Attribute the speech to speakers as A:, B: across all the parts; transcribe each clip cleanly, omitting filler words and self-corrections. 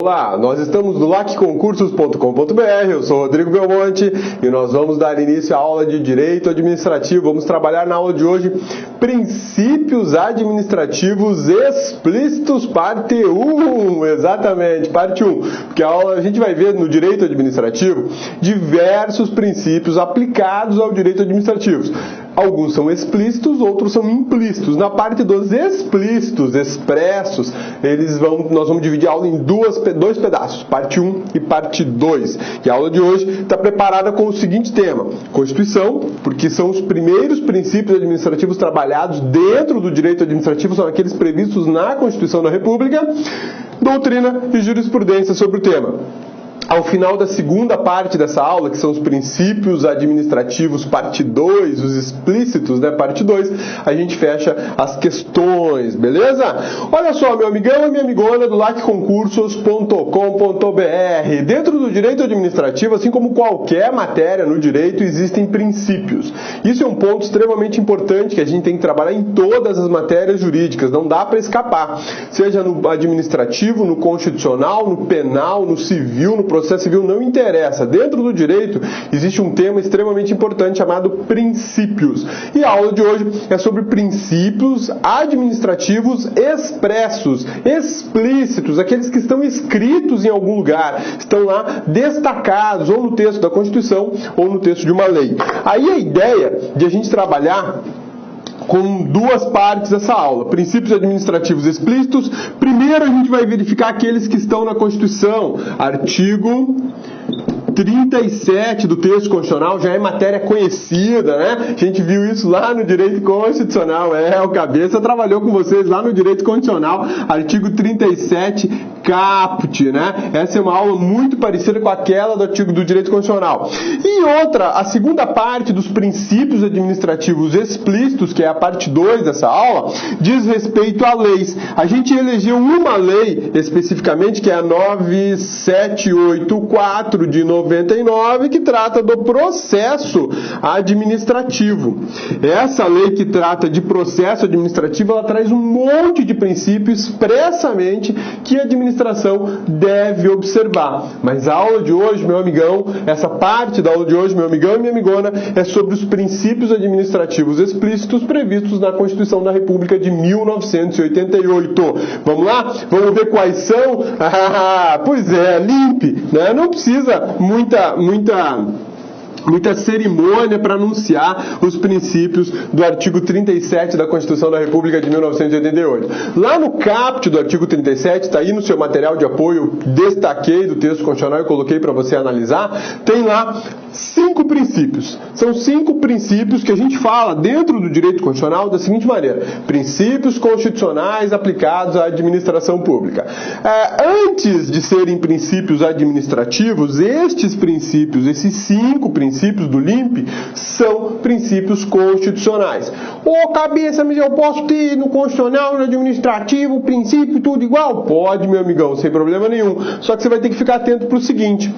A: Olá, nós estamos no lacconcursos.com.br, eu sou Rodrigo Belmonte e nós vamos dar início à aula de Direito Administrativo. Vamos trabalhar na aula de hoje Princípios Administrativos Explícitos, parte 1, exatamente, parte 1, porque a gente vai ver no Direito Administrativo diversos princípios aplicados ao Direito Administrativo. Alguns são explícitos, outros são implícitos. Na parte dos explícitos, expressos, nós vamos dividir a aula em dois pedaços, parte 1 e parte 2. E a aula de hoje está preparada com o seguinte tema: Constituição, porque são os primeiros princípios administrativos trabalhados dentro do direito administrativo, são aqueles previstos na Constituição da República, doutrina e jurisprudência sobre o tema. Ao final da segunda parte dessa aula, que são os princípios administrativos, parte 2, os explícitos, né, parte 2, a gente fecha as questões, beleza? Olha só, meu amigão e minha amigona do lacconcursos.com.br. Dentro do direito administrativo, assim como qualquer matéria no direito, existem princípios. Isso é um ponto extremamente importante que a gente tem que trabalhar em todas as matérias jurídicas, não dá para escapar. Seja no administrativo, no constitucional, no penal, no civil, no processo civil, não interessa. Dentro do direito existe um tema extremamente importante chamado princípios. E a aula de hoje é sobre princípios administrativos expressos, explícitos, aqueles que estão escritos em algum lugar, estão lá destacados, ou no texto da Constituição, ou no texto de uma lei. Aí a ideia de a gente trabalhar com duas partes dessa aula: princípios administrativos explícitos. Primeiro a gente vai verificar aqueles que estão na Constituição. Artigo 37 do texto constitucional, já é matéria conhecida, né? A gente viu isso lá no direito constitucional, o Cabeça trabalhou com vocês lá no direito constitucional, artigo 37 caput, né? Essa é uma aula muito parecida com aquela do artigo do direito constitucional. E outra, a segunda parte dos princípios administrativos explícitos, que é a parte 2 dessa aula, diz respeito a leis. A gente elegeu uma lei especificamente, que é a 9784 de 99, que trata do processo administrativo. Essa lei que trata de processo administrativo, ela traz um monte de princípios expressamente que a administração deve observar. Mas a aula de hoje, meu amigão, essa parte da aula de hoje, meu amigão e minha amigona, é sobre os princípios administrativos explícitos previstos na Constituição da República de 1988. Vamos lá? Vamos ver quais são? Pois é, limpe, né? Não precisa muita cerimônia para anunciar os princípios do artigo 37 da Constituição da República de 1988. Lá no caput do artigo 37, está aí no seu material de apoio, destaquei do texto constitucional e coloquei para você analisar, tem lá 5 princípios. São 5 princípios que a gente fala dentro do direito constitucional da seguinte maneira: princípios constitucionais aplicados à administração pública. Antes de serem princípios administrativos, estes princípios, esses 5 princípios do LIMP, são princípios constitucionais. Ô, Cabeça, mas eu posso ter no constitucional, no administrativo, o princípio tudo igual? Pode, meu amigão, sem problema nenhum. Só que você vai ter que ficar atento para o seguinte: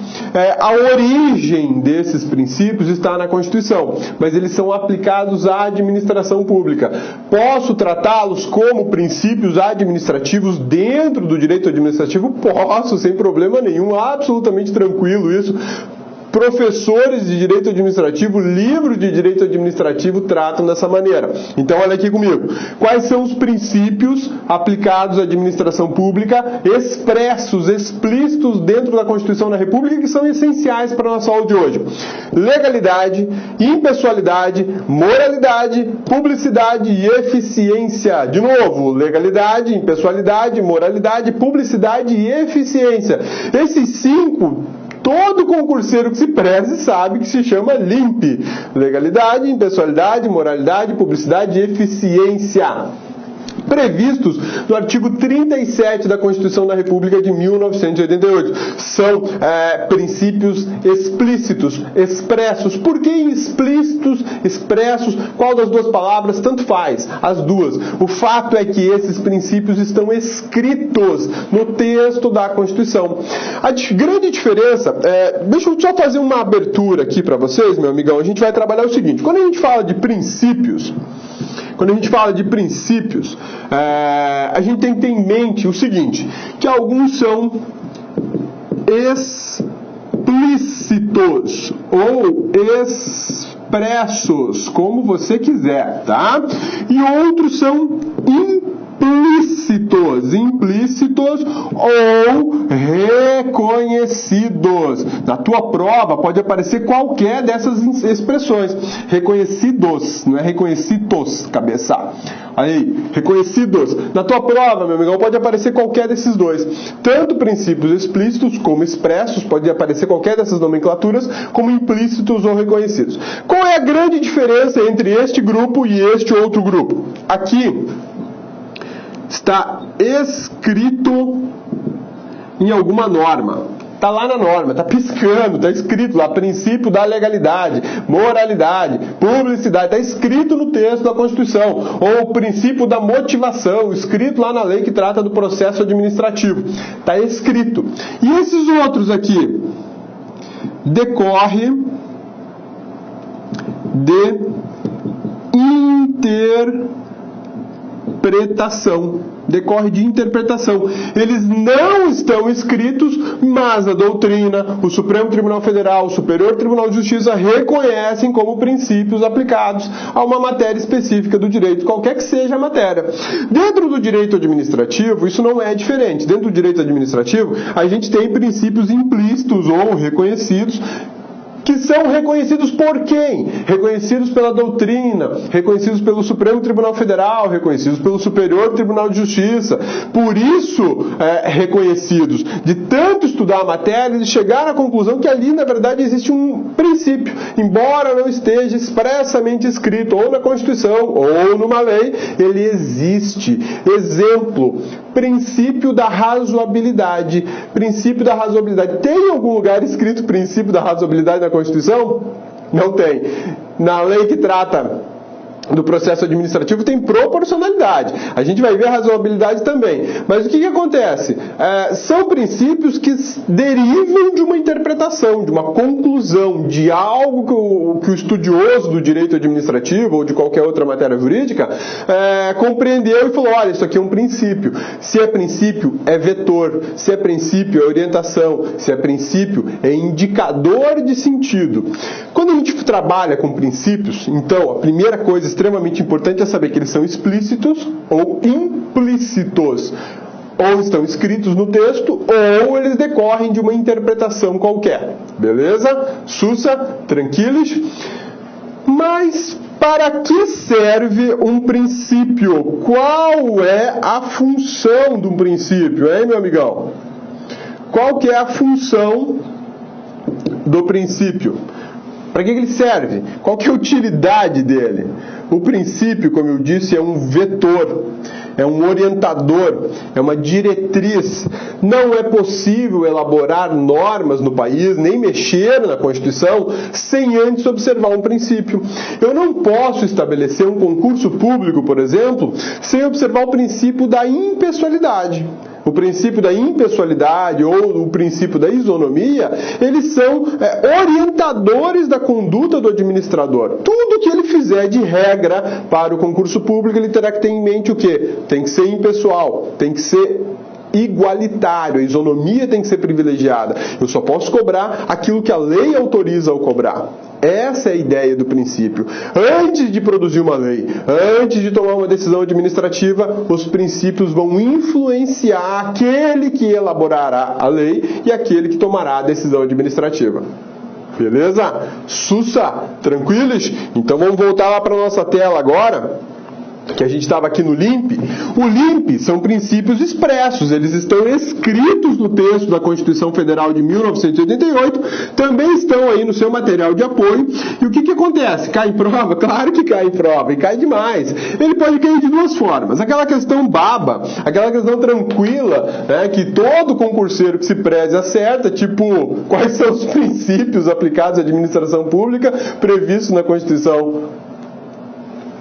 A: a origem desses princípios está na Constituição, mas eles são aplicados à administração pública. Posso tratá-los como princípios administrativos dentro do direito administrativo? Posso, sem problema nenhum, absolutamente tranquilo isso. Professores de direito administrativo, livros de direito administrativo tratam dessa maneira. Então, olha aqui comigo. Quais são os princípios aplicados à administração pública, expressos, explícitos dentro da Constituição da República, que são essenciais para a nossa aula de hoje? Legalidade, impessoalidade, moralidade, publicidade e eficiência. De novo, legalidade, impessoalidade, moralidade, publicidade e eficiência. Esses 5, todo concurseiro que se preze sabe que se chama LIMP: legalidade, impessoalidade, moralidade, publicidade e eficiência, previstos no artigo 37 da Constituição da República de 1988. São princípios explícitos, expressos. Por que explícitos, expressos? Qual das duas palavras? Tanto faz, as duas. O fato é que esses princípios estão escritos no texto da Constituição. A grande diferença, deixa eu só fazer uma abertura aqui para vocês, meu amigão. A gente vai trabalhar o seguinte: quando a gente fala de princípios, a gente tem que ter em mente o seguinte, que alguns são explícitos ou expressos, como você quiser, tá? E outros são implícitos ou reconhecidos. Na tua prova pode aparecer qualquer dessas expressões. Reconhecidos, não é reconhecidos, cabeça. Aí, reconhecidos. Na tua prova, meu amigão, pode aparecer qualquer desses dois. Tanto princípios explícitos como expressos, pode aparecer qualquer dessas nomenclaturas, como implícitos ou reconhecidos. Qual é a grande diferença entre este grupo e este outro grupo? Aqui está escrito em alguma norma. Está lá na norma, está piscando, está escrito lá, princípio da legalidade, moralidade, publicidade, está escrito no texto da Constituição, ou o princípio da motivação, escrito lá na lei que trata do processo administrativo, está escrito. E esses outros aqui, decorre de decorre de interpretação. Eles não estão escritos, mas a doutrina, o Supremo Tribunal Federal, o Superior Tribunal de Justiça reconhecem como princípios aplicados a uma matéria específica do direito, qualquer que seja a matéria. Dentro do direito administrativo, isso não é diferente. Dentro do direito administrativo, a gente tem princípios implícitos ou reconhecidos, que são reconhecidos por quem? Reconhecidos pela doutrina, reconhecidos pelo Supremo Tribunal Federal, reconhecidos pelo Superior Tribunal de Justiça. Por isso, reconhecidos. De tanto estudar a matéria, eles chegaram à conclusão que ali, na verdade, existe um princípio. Embora não esteja expressamente escrito ou na Constituição ou numa lei, ele existe. Exemplo, princípio da razoabilidade. Princípio da razoabilidade. Tem em algum lugar escrito princípio da razoabilidade na Constituição? Não tem. Na lei que trata do processo administrativo tem proporcionalidade. A gente vai ver a razoabilidade também. Mas o que acontece? São princípios que derivam de uma interpretação, de uma conclusão, de algo que o estudioso do direito administrativo ou de qualquer outra matéria jurídica compreendeu e falou, olha, isso aqui é um princípio. Se é princípio, é vetor. Se é princípio, é orientação. Se é princípio, é indicador de sentido. Quando a gente trabalha com princípios, então, a primeira coisa extremamente importante é saber que eles são explícitos ou implícitos. Ou estão escritos no texto, ou eles decorrem de uma interpretação qualquer. Beleza? Sussa? Tranquilos? Mas para que serve um princípio? Qual é a função de um princípio, hein, meu amigão? Qual que é a função do princípio? Para que ele serve? Qual que é a utilidade dele? O princípio, como eu disse, é um vetor, é um orientador, é uma diretriz. Não é possível elaborar normas no país, nem mexer na Constituição, sem antes observar um princípio. Eu não posso estabelecer um concurso público, por exemplo, sem observar o princípio da impessoalidade. O princípio da impessoalidade ou o princípio da isonomia, eles são orientadores da conduta do administrador. Tudo que ele fizer de regra para o concurso público, ele terá que ter em mente o quê? Tem que ser impessoal, tem que ser igualitário, a isonomia tem que ser privilegiada. Eu só posso cobrar aquilo que a lei autoriza ao cobrar. Essa é a ideia do princípio. Antes de produzir uma lei, antes de tomar uma decisão administrativa, os princípios vão influenciar aquele que elaborará a lei e aquele que tomará a decisão administrativa. Beleza? Sussa? Tranquilos? Então vamos voltar lá para a nossa tela agora, que a gente estava aqui no LIMP. O LIMP são princípios expressos, eles estão escritos no texto da Constituição Federal de 1988, também estão aí no seu material de apoio. E o que acontece? Cai em prova? Claro que cai em prova, e cai demais. Ele pode cair de duas formas. Aquela questão baba, aquela questão tranquila, né, que todo concurseiro que se preze acerta, tipo, quais são os princípios aplicados à administração pública previstos na Constituição.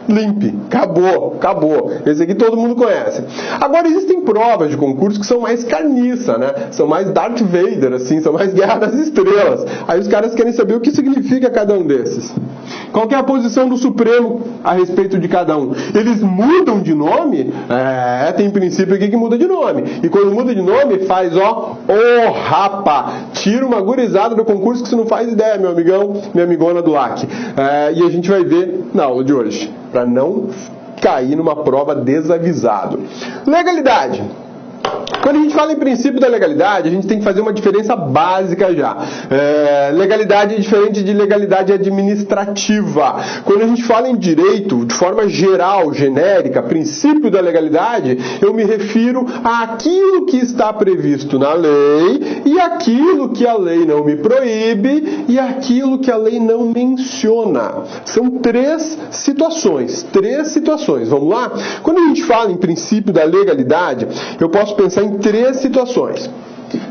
A: LIMP. Acabou. Esse aqui todo mundo conhece. Agora, existem provas de concurso que são mais carniça, né? São mais Darth Vader, assim, são mais Guerra das Estrelas. Aí os caras querem saber o que significa cada um desses. Qual que é a posição do Supremo a respeito de cada um? Eles mudam de nome? Tem princípio aqui que muda de nome. E quando muda de nome, faz, rapa, tira uma gurizada do concurso que você não faz ideia, meu amigão, minha amigona do LAC. E a gente vai ver na aula de hoje, para não cair numa prova desavisado. Legalidade. Quando a gente fala em princípio da legalidade, a gente tem que fazer uma diferença básica já. Legalidade é diferente de legalidade administrativa. Quando a gente fala em direito, de forma geral, genérica, princípio da legalidade, eu me refiro àquilo que está previsto na lei e aquilo que a lei não me proíbe e aquilo que a lei não menciona. São três situações. Vamos lá? Quando a gente fala em princípio da legalidade, eu posso pensar em três situações.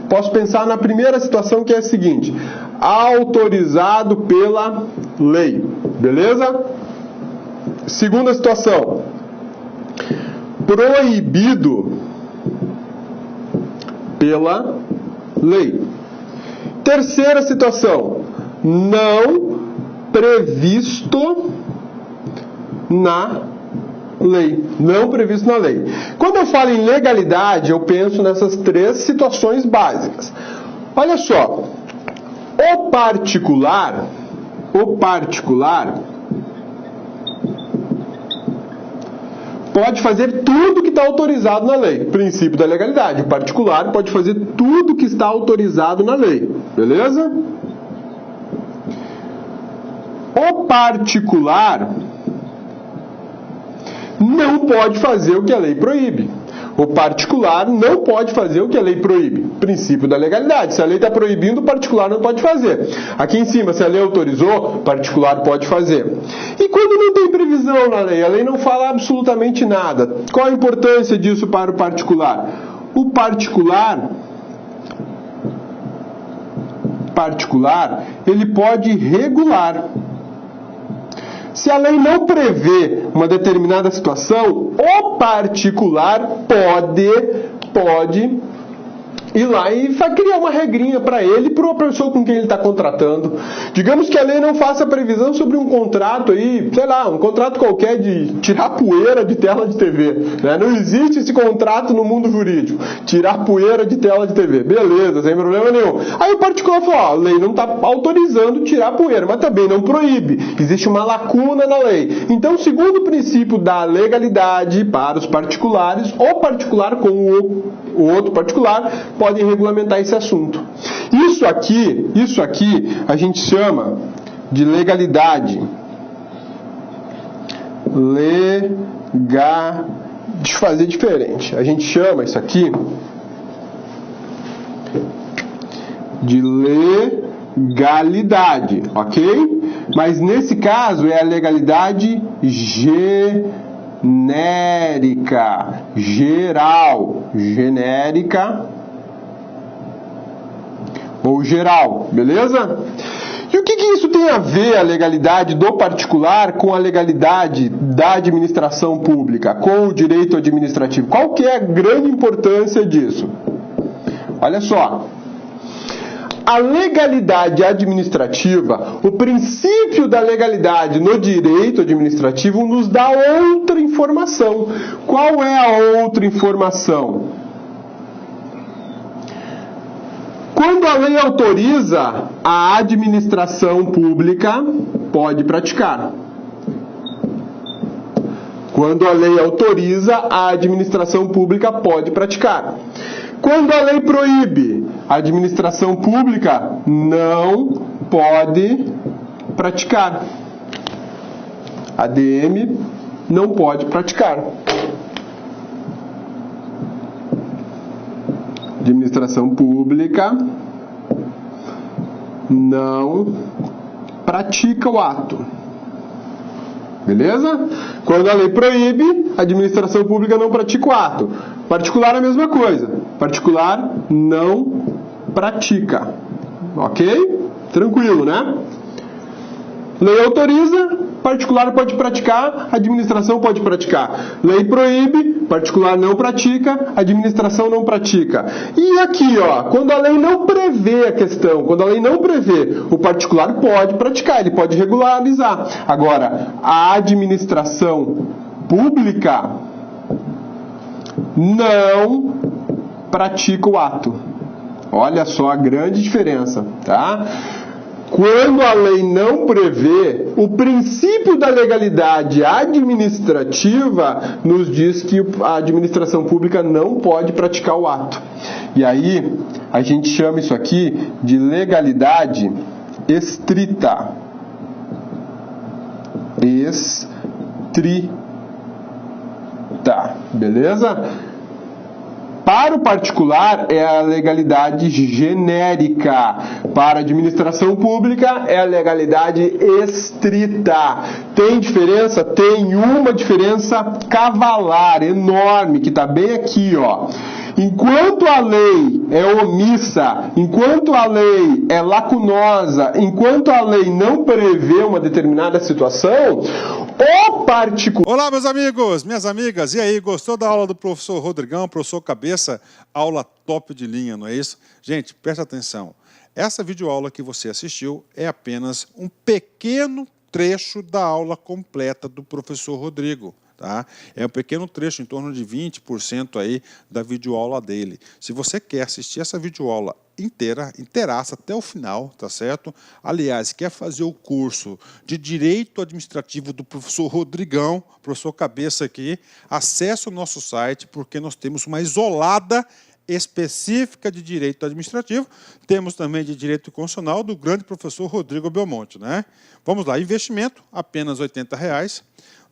A: Posso pensar na primeira situação, que é a seguinte: autorizado pela lei. Beleza? Segunda situação: proibido pela lei. Terceira situação: não previsto na lei. Não previsto na lei. Quando eu falo em legalidade, eu penso nessas três situações básicas. Olha só, o particular pode fazer tudo que está autorizado na lei. Princípio da legalidade. O particular pode fazer tudo que está autorizado na lei. Beleza? O particular não pode fazer o que a lei proíbe. O particular não pode fazer o que a lei proíbe. Princípio da legalidade. Se a lei está proibindo, o particular não pode fazer. Aqui em cima, se a lei autorizou, o particular pode fazer. E quando não tem previsão na lei, a lei não fala absolutamente nada, qual a importância disso para o particular? O particular, ele pode regular. Se a lei não prevê uma determinada situação, o particular pode ir lá e criar uma regrinha para ele e para a pessoa com quem ele está contratando. Digamos que a lei não faça previsão sobre um contrato aí, sei lá, um contrato qualquer de tirar poeira de tela de TV. Né? Não existe esse contrato no mundo jurídico. Tirar poeira de tela de TV. Beleza, sem problema nenhum. Aí o particular falou, a lei não está autorizando tirar poeira, mas também não proíbe. Existe uma lacuna na lei. Então, segundo o princípio da legalidade para os particulares, o particular com o outro particular podem regulamentar esse assunto. Isso aqui a gente chama de legalidade. Deixa eu fazer diferente. A gente chama isso aqui de legalidade, ok? Mas nesse caso é a legalidade genérica, genérica ou geral, beleza? E o que isso tem a ver, a legalidade do particular, com a legalidade da administração pública, com o direito administrativo? Qual que é a grande importância disso? Olha só. A legalidade administrativa, o princípio da legalidade no direito administrativo nos dá outra informação. Qual é a outra informação? Quando a lei autoriza, a administração pública pode praticar. Quando a lei autoriza, a administração pública pode praticar. Quando a lei proíbe, a administração pública não pode praticar. A ADM não pode praticar. Administração pública não pratica o ato. Beleza? Quando a lei proíbe, a administração pública não pratica o ato. Particular é a mesma coisa. Particular não pratica. Ok? Tranquilo, né? Lei autoriza, particular pode praticar, administração pode praticar. Lei proíbe, particular não pratica, administração não pratica. E aqui, ó, quando a lei não prevê a questão, quando a lei não prevê, o particular pode praticar, ele pode regularizar. Agora, a administração pública não pratica o ato. Olha só a grande diferença, tá? Quando a lei não prevê, o princípio da legalidade administrativa nos diz que a administração pública não pode praticar o ato. E aí, a gente chama isso aqui de legalidade estrita. Estrita. Beleza? Para o particular, é a legalidade genérica. Para a administração pública, é a legalidade estrita. Tem diferença? Tem uma diferença cavalar, enorme, que está bem aqui, ó. Enquanto a lei é omissa, enquanto a lei é lacunosa, enquanto a lei não prevê uma determinada situação, o particular...
B: Olá, meus amigos, minhas amigas, e aí, gostou da aula do professor Rodrigão, professor Cabeça? Aula top de linha, não é isso? Gente, presta atenção. Essa videoaula que você assistiu é apenas um pequeno trecho da aula completa do professor Rodrigo. Tá? É um pequeno trecho, em torno de 20% aí da videoaula dele. Se você quer assistir essa videoaula inteiraça até o final, tá certo? Aliás, quer fazer o curso de Direito Administrativo do professor Rodrigão, professor Cabeça aqui, acesse o nosso site, porque nós temos uma isolada específica de Direito Administrativo, temos também de Direito Constitucional do grande professor Rodrigo Belmonte, né? Vamos lá, investimento, apenas R$ 80.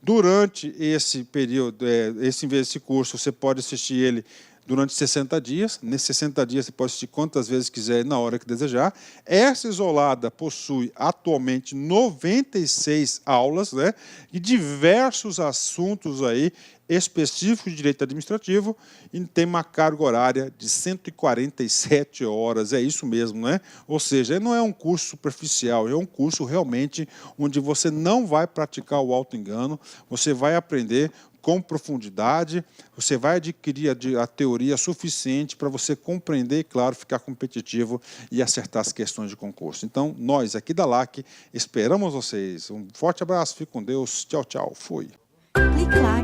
B: Durante esse período, esse curso, você pode assistir ele durante 60 dias. Nesses 60 dias, você pode assistir quantas vezes quiser, na hora que desejar. Essa isolada possui atualmente 96 aulas, né, e diversos assuntos aí específicos de direito administrativo, e tem uma carga horária de 147 horas, é isso mesmo, né? Ou seja, não é um curso superficial, é um curso realmente onde você não vai praticar o auto-engano, você vai aprender com profundidade, você vai adquirir a teoria suficiente para você compreender e, claro, ficar competitivo e acertar as questões de concurso. Então, nós aqui da LAC esperamos vocês. Um forte abraço, fique com Deus, tchau, tchau, fui.
C: Clique LAC.